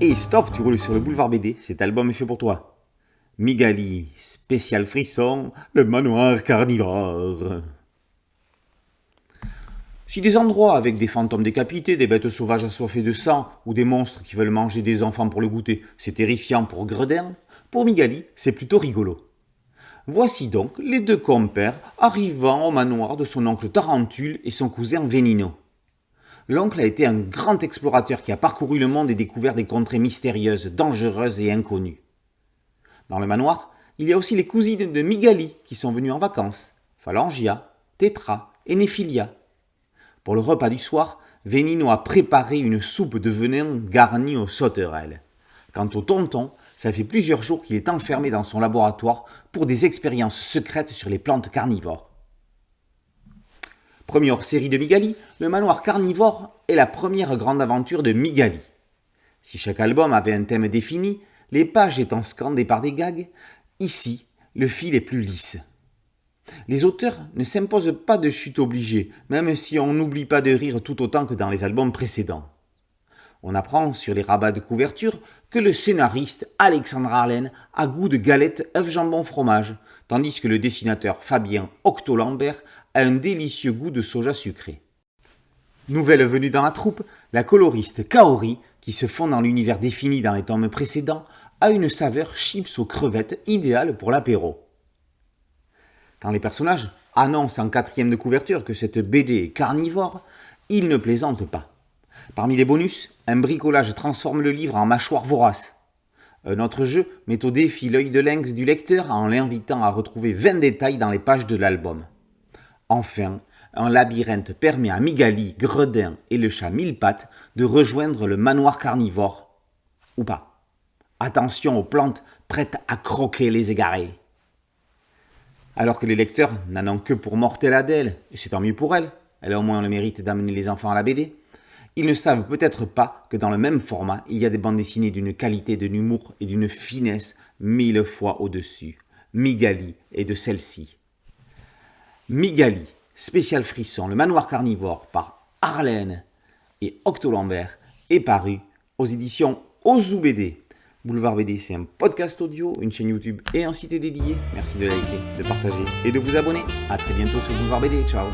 Et stop, tu roules sur le boulevard BD, cet album est fait pour toi. Migali, spécial frisson, le manoir carnivore. Si des endroits avec des fantômes décapités, des bêtes sauvages assoiffées de sang ou des monstres qui veulent manger des enfants pour le goûter, c'est terrifiant pour Gredin, pour Migali, c'est plutôt rigolo. Voici donc les deux compères arrivant au manoir de son oncle Tarentule et son cousin Venino. L'oncle a été un grand explorateur qui a parcouru le monde et découvert des contrées mystérieuses, dangereuses et inconnues. Dans le manoir, il y a aussi les cousines de Migali qui sont venues en vacances, Phalangia, Tétra et Néphilia. Pour le repas du soir, Venino a préparé une soupe de venin garnie aux sauterelles. Quant au tonton, ça fait plusieurs jours qu'il est enfermé dans son laboratoire pour des expériences secrètes sur les plantes carnivores. Première série de Migali, le manoir carnivore est la première grande aventure de Migali. Si chaque album avait un thème défini, les pages étant scandées par des gags, ici, le fil est plus lisse. Les auteurs ne s'imposent pas de chute obligée, même si on n'oublie pas de rire tout autant que dans les albums précédents. On apprend sur les rabats de couverture que le scénariste Alexandre Arlen a goût de galette œuf jambon fromage, tandis que le dessinateur Fabien Octo-Lambert a un délicieux goût de soja sucré. Nouvelle venue dans la troupe, la coloriste Kaori, qui se fond dans l'univers défini dans les tomes précédents, a une saveur chips aux crevettes idéale pour l'apéro. Quand les personnages annoncent en quatrième de couverture que cette BD est carnivore, ils ne plaisantent pas. Parmi les bonus, un bricolage transforme le livre en mâchoire vorace. Un autre jeu met au défi l'œil de lynx du lecteur en l'invitant à retrouver 20 détails dans les pages de l'album. Enfin, un labyrinthe permet à Migali, Gredin et le chat Mille-Pattes de rejoindre le manoir carnivore. Ou pas. Attention aux plantes prêtes à croquer les égarés. Alors que les lecteurs n'en ont que pour mortel Adèle, et c'est tant mieux pour elle, elle a au moins le mérite d'amener les enfants à la BD, ils ne savent peut-être pas que dans le même format, il y a des bandes dessinées d'une qualité, d'un humour et d'une finesse 1000 fois au-dessus. Migali est de celle-ci. Migali, spécial frisson, le manoir carnivore par Arlen et Octo-Lambert est paru aux éditions Ozu BD. Boulevard BD, c'est un podcast audio, une chaîne YouTube et un site dédié. Merci de liker, de partager et de vous abonner. A très bientôt sur Boulevard BD. Ciao.